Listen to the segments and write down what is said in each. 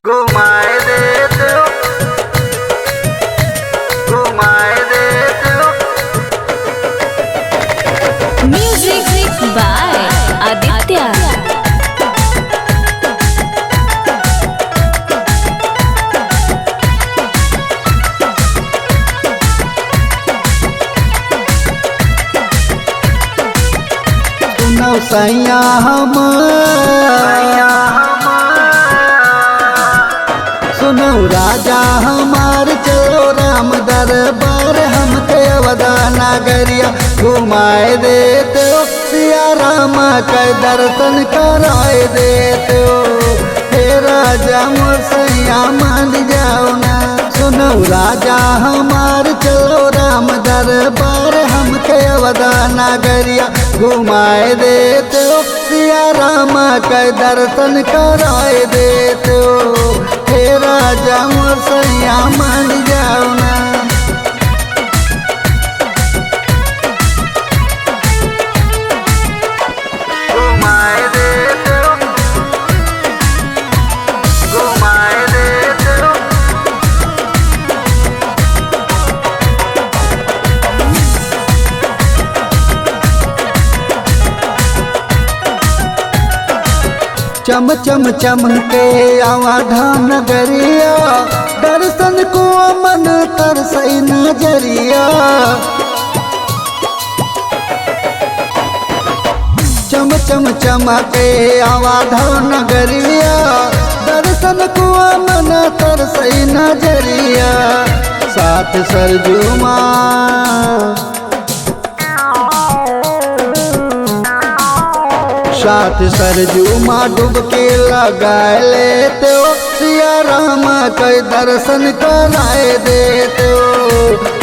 घुमाए देते हो, घुमाए देते हो। Music by Aditya. सुनो सैया सुनो राजा हमार चलो राम दरबार हमके अवधा नगरिया घुमाए देते हो, सिया राम के दर्शन कराए देते हो। हे राजा मोर सैया मान जाओ ना। सुनो राजा हमार चलो राम दरबार हमके अवधा नगरिया घुमाए देते हो, सिया राम के दर्शन कराए देते हो। हे राजा मोर सैया मान जाओ ना। घुमाए देते हो, घुमाए देते हो। चम चम चम के आवाधा नगरिया दर्शन को मन तरसई नजरिया। चम चम चम के आवाधा नगरिया दर्शन को मन तरसई नजरिया। साथ सरजुमा साथ सरजुमा डुबके लगाए लेते हो, सिया राम के दर्शन कराए देते हो।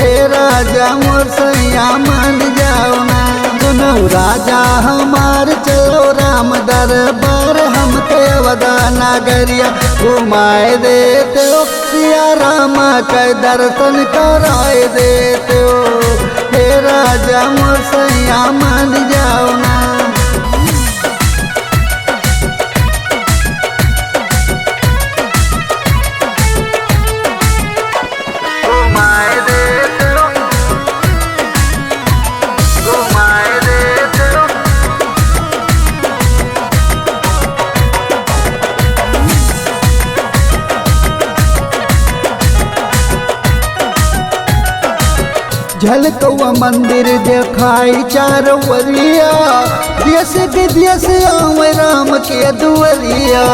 हे राजा मोर सैया मान जाओ ना। सुनो राजा हमार चलो राम दरबार हमके अवधा नगरिया घुमाए देते हो, सिया राम के दर्शन कराए देते हो। हे राजा मोर सैया मान जाओ ना। घुमाए देते हो, घुमाए देते हो। झलकौआ मंदिर देखाई चारवरिया, देश विदेश आवे राम के दुवरिया।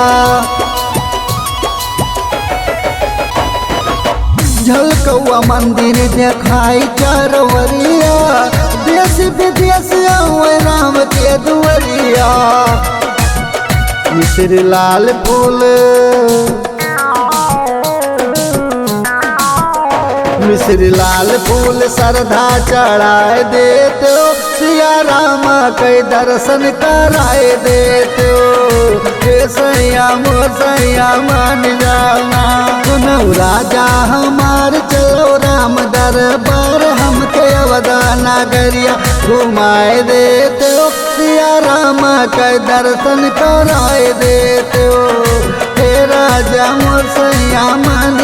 झलकौआ मंदिर देखाई चारवरिया, देश विदेश आवे राम के दुवरिया। मिश्र लाल फूल मिश्र लाल फूल श्रद्धा चढ़ाए देते हो, सिया राम के दर्शन कराए देते हो। हे सैया मोर सैया मान जाना। सुनो राजा हमार चलो राम दरबार हमके अवधा नगरिया घुमाए देते हो, सिया राम के दर्शन कराए देते हो। हे राजा मोर सैया मान